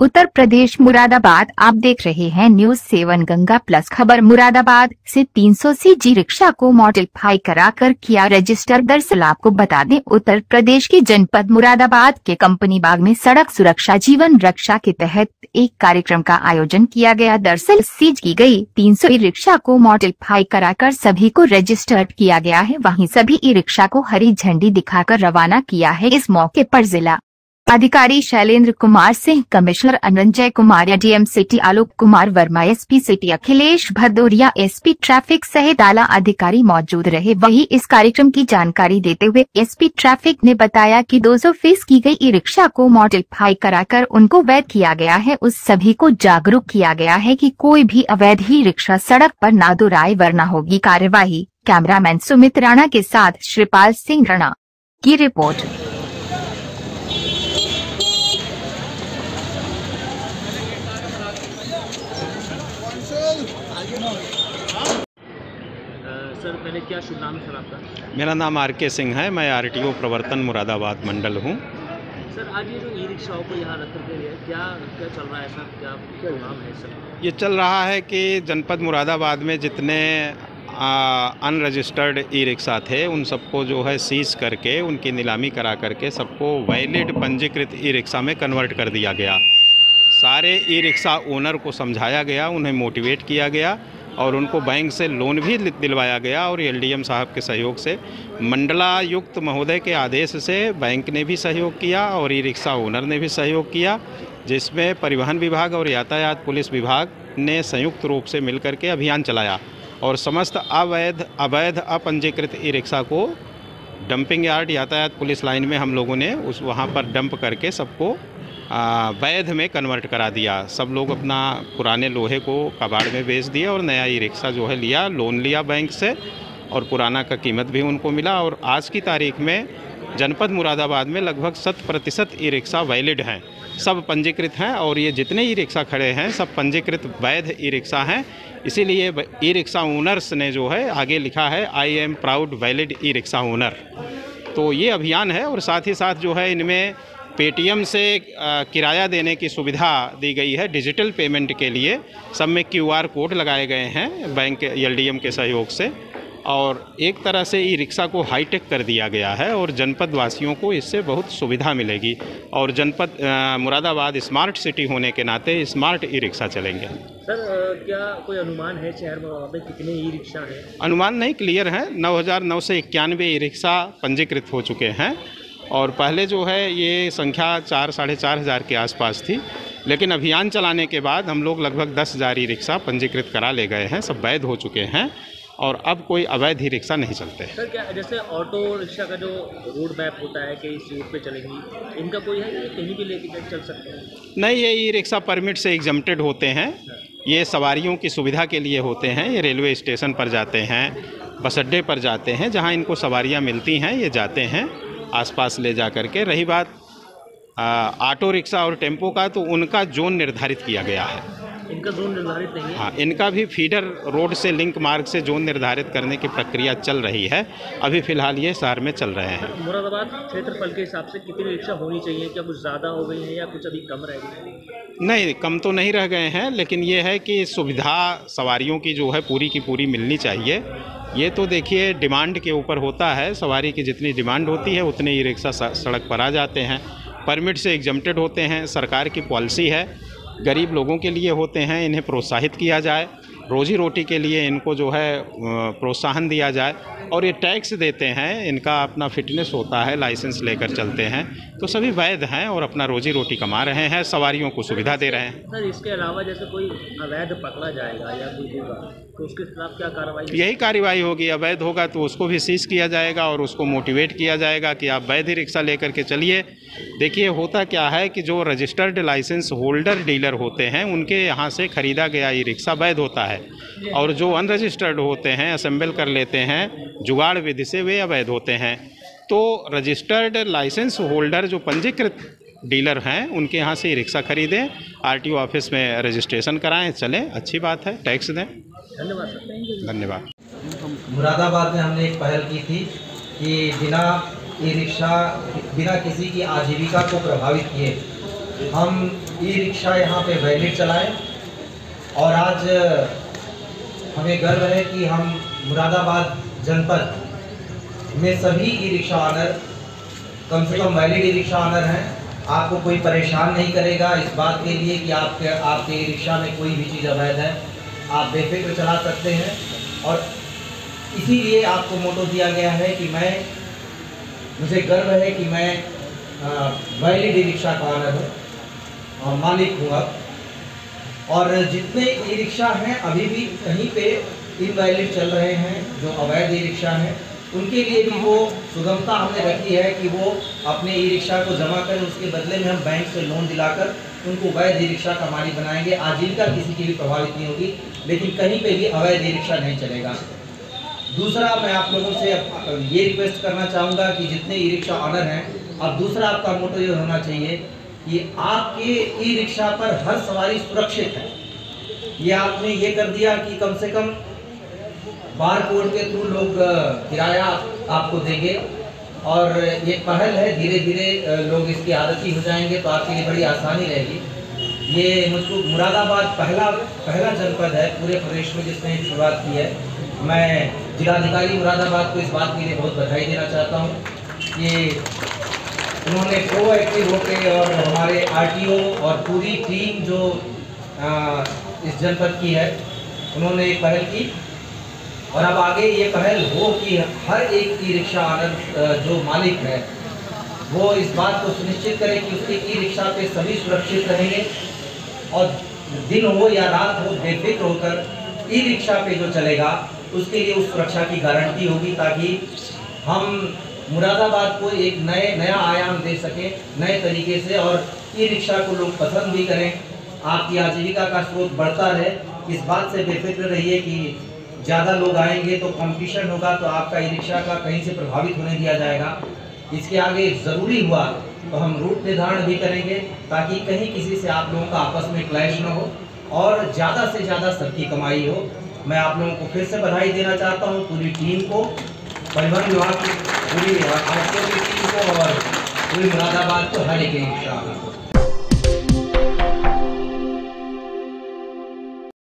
उत्तर प्रदेश मुरादाबाद आप देख रहे हैं न्यूज 7 गंगा प्लस खबर। मुरादाबाद से 300 सीजी रिक्शा को मॉडिफाई कराकर किया रजिस्टर। दरअसल आपको बता दें, उत्तर प्रदेश के जनपद मुरादाबाद के कंपनी बाग में सड़क सुरक्षा जीवन रक्षा के तहत एक कार्यक्रम का आयोजन किया गया। दरअसल सीज की गई 300 ई रिक्शा को मॉडिफाई कराकर सभी को रजिस्टर्ड किया गया है। वहीं सभी ई रिक्शा को हरी झंडी दिखाकर रवाना किया है। इस मौके पर जिला अधिकारी Shailendra Kumar Singh, commissioner Ananjay Kumar, DM city Alok Kumar Verma, SP city Akhilesh Bhadauria, SP traffic सहित आला अधिकारी मौजूद रहे। वहीं इस कार्यक्रम की जानकारी देते हुए एसपी ट्रैफिक ने बताया कि 200 फीस की गई ई रिक्शा को मॉडिफाई कराकर उनको वैध किया गया है। उस सभी को जागरूक किया गया है कि कोई भी अवैध ही रिक्शा सड़क पर ना दोहराए वरना होगी कार्यवाही। कैमरामैन सुमित राणा के साथ श्रीपाल सिंह राणा की रिपोर्ट। सर पहले क्या शुभ नाम है सर आपका? मेरा नाम आर.के. सिंह है। मैं आरटीओ प्रवर्तन मुरादाबाद मंडल हूँ। सर आज ये जो ई रिक्शाओं को यहाँ रख करके क्या क्या चल रहा है सर, क्या प्रोग्राम है सर? ये चल रहा है कि जनपद मुरादाबाद में जितने अनरजिस्टर्ड ई रिक्शा थे उन सबको जो है सीज करके उनकी नीलामी करा करके सबको वैलिड पंजीकृत ई रिक्शा में कन्वर्ट कर दिया गया। सारे ई रिक्शा ओनर को समझाया गया, उन्हें मोटिवेट किया गया और उनको बैंक से लोन भी दिलवाया गया। और एलडीएम साहब के सहयोग से, मंडलायुक्त महोदय के आदेश से बैंक ने भी सहयोग किया और ई रिक्शा ओनर ने भी सहयोग किया, जिसमें परिवहन विभाग और यातायात पुलिस विभाग ने संयुक्त रूप से मिलकर के अभियान चलाया और समस्त अवैध अपंजीकृत ई रिक्शा को डंपिंग यार्ड यातायात पुलिस लाइन में हम लोगों ने वहाँ पर डंप करके सबको वैध में कन्वर्ट करा दिया। सब लोग अपना पुराने लोहे को कबाड़ में बेच दिए और नया ई रिक्शा जो है लिया, लोन लिया बैंक से और पुराना का कीमत भी उनको मिला। और आज की तारीख में जनपद मुरादाबाद में लगभग 100% ई रिक्शा वैलिड हैं, सब पंजीकृत हैं और ये जितने ई रिक्शा खड़े हैं सब पंजीकृत वैध ई रिक्शा हैं। इसीलिए ई रिक्शा ओनर्स ने जो है आगे लिखा है I am proud valid e rickshaw owner. तो ये अभियान है और साथ ही साथ जो है इनमें पेटीएम से किराया देने की सुविधा दी गई है डिजिटल पेमेंट के लिए। सब में क्यूआर कोड लगाए गए हैं बैंक एलडीएम के सहयोग से और एक तरह से ई रिक्शा को हाईटेक कर दिया गया है और जनपद वासियों को इससे बहुत सुविधा मिलेगी और जनपद मुरादाबाद स्मार्ट सिटी होने के नाते स्मार्ट ई रिक्शा चलेंगे। सर क्या कोई अनुमान है शहर में कितने ई रिक्शा हैं? अनुमान नहीं, क्लियर है। 9,991 ई रिक्शा पंजीकृत हो चुके हैं और पहले जो है ये संख्या 4-4.5 हज़ार के आसपास थी, लेकिन अभियान चलाने के बाद हम लोग लगभग 10,000 ई रिक्शा पंजीकृत करा ले गए हैं, सब वैध हो चुके हैं और अब कोई अवैध ई रिक्शा नहीं चलते। सर क्या जैसे ऑटो रिक्शा का जो रोड मैप होता है कि इस रूट पे चलेंगी, इनका कोई है कहीं भी लेके चल सकते हैं? नहीं, ये ई रिक्शा परमिट से एग्जम्प्टेड होते हैं। ये सवारियों की सुविधा के लिए होते हैं। ये रेलवे स्टेशन पर जाते हैं, बस अड्डे पर जाते हैं, जहाँ इनको सवारियाँ मिलती हैं ये जाते हैं आसपास ले जा करके। रही बात ऑटो रिक्शा और टेम्पो का, तो उनका जोन निर्धारित किया गया है। इनका जोन निर्धारित नहीं है? हाँ, इनका भी फीडर रोड से लिंक मार्ग से जोन निर्धारित करने की प्रक्रिया चल रही है। अभी फ़िलहाल ये शहर में चल रहे हैं। मुरादाबाद क्षेत्रफल के हिसाब से कितनी रिक्शा होनी चाहिए? क्या कुछ ज़्यादा हो गई है या कुछ अभी कम रह गई? नहीं, कम तो नहीं रह गए हैं, लेकिन ये है कि सुविधा सवारियों की जो है पूरी की पूरी मिलनी चाहिए। ये तो देखिए डिमांड के ऊपर होता है, सवारी की जितनी डिमांड होती है उतने ई रिक्शा सड़क पर आ जाते हैं। परमिट से एग्जम्प्टेड होते हैं, सरकार की पॉलिसी है, गरीब लोगों के लिए होते हैं, इन्हें प्रोत्साहित किया जाए, रोजी रोटी के लिए इनको जो है प्रोत्साहन दिया जाए और ये टैक्स देते हैं, इनका अपना फिटनेस होता है, लाइसेंस लेकर चलते हैं, तो सभी वैध हैं और अपना रोजी रोटी कमा रहे हैं, सवारियों को सुविधा दे रहे हैं। सर इसके अलावा जैसे कोई अवैध पकड़ा जाएगा या कोई होगा तो उसके खिलाफ क्या कार्रवाई? यही कार्रवाई होगी। अवैध होगा तो उसको भी सीज किया जाएगा और उसको मोटिवेट किया जाएगा कि आप वैध रिक्शा लेकर के चलिए। देखिए होता क्या है कि जो रजिस्टर्ड लाइसेंस होल्डर डीलर होते हैं उनके यहाँ से ख़रीदा गया ई रिक्शा वैध होता है और जो अनरजिस्टर्ड होते हैं, असेंबल कर लेते हैं जुगाड़ विधि से, वे अवैध होते हैं। तो रजिस्टर्ड लाइसेंस होल्डर जो पंजीकृत डीलर हैं उनके यहाँ से ई रिक्शा खरीदें, आरटीओ ऑफिस में रजिस्ट्रेशन कराएं, चलें, अच्छी बात है, टैक्स दें। धन्यवाद सर। धन्यवाद। मुरादाबाद में हमने एक पहल की थी कि बिना ई रिक्शा, बिना किसी की आजीविका को प्रभावित किए हम ई रिक्शा यहाँ पे वैलिड चलाएं और आज हमें गर्व है कि हम मुरादाबाद जनपद में सभी ई रिक्शा ऑनर कम से कम वैलिड ई रिक्शा ऑनर हैं। आपको कोई परेशान नहीं करेगा इस बात के लिए कि आपके ई रिक्शा में कोई भी चीज़ अवैध है, आप बेफिक्र चला सकते हैं। और इसीलिए आपको मोटो दिया गया है कि मुझे गर्व है कि मैं वैलिड ई रिक्शा का ऑनर हूँ और मालिक हूँ अब। और जितने ई रिक्शा हैं अभी भी कहीं पे इनवैलिड चल रहे हैं, जो अवैध ई रिक्शा हैं, उनके लिए भी वो सुगमता हमने रखी है कि वो अपने ई रिक्शा को जमा करें, उसके बदले में हम बैंक से लोन दिलाकर उनको वैध ई रिक्शा का मालिक बनाएंगे। आजीविका किसी की भी प्रभावित नहीं होगी, लेकिन कहीं पे भी अवैध ई रिक्शा नहीं चलेगा। दूसरा, मैं आप लोगों से ये रिक्वेस्ट करना चाहूँगा कि जितने ई रिक्शा ऑनर हैं, अब दूसरा आपका मोटो ये होना चाहिए कि आपके ई रिक्शा पर हर सवारी सुरक्षित है। ये आपने ये कर दिया कि कम से कम बार कोड के थ्रू लोग किराया आपको देंगे और ये पहल है, धीरे धीरे लोग इसकी आदती हो जाएंगे तो आपके लिए बड़ी आसानी रहेगी। ये मुझको मुरादाबाद पहला जनपद है पूरे प्रदेश में जिसने शुरुआत की है। मैं जिलाधिकारी मुरादाबाद को इस बात के लिए बहुत बधाई देना चाहता हूँ कि उन्होंने प्रोएक्टिव होकर और हमारे आरटीओ और पूरी टीम जो इस जनपद की है, उन्होंने एक पहल की और अब आगे ये पहल हो कि हर एक ई रिक्शा ऑनर जो मालिक है वो इस बात को सुनिश्चित करे कि उसके ई रिक्शा पे सभी सुरक्षित रहेंगे और दिन हो या रात हो बेफिक्र होकर ई रिक्शा पे जो चलेगा उसके लिए उस सुरक्षा की गारंटी होगी, ताकि हम मुरादाबाद को एक नया आयाम दे सकें नए तरीके से और ई रिक्शा को लोग पसंद भी करें, आपकी आजीविका का स्रोत बढ़ता रहे। इस बात से बेफिक्र रहिए कि ज़्यादा लोग आएंगे तो कंपटीशन होगा तो आपका ई रिक्शा का कहीं से प्रभावित होने दिया जाएगा। इसके आगे ज़रूरी हुआ तो हम रूट निर्धारण भी करेंगे ताकि कहीं किसी से आप लोगों का आपस में क्लैश न हो और ज़्यादा से ज़्यादा सबकी कमाई हो। मैं आप लोगों को फिर से बधाई देना चाहता हूँ, पूरी टीम को, परिवहन विभाग की पूरी आरटीओ की टीम को और पूरी मुरादाबाद को, हर एक रिक्शा को।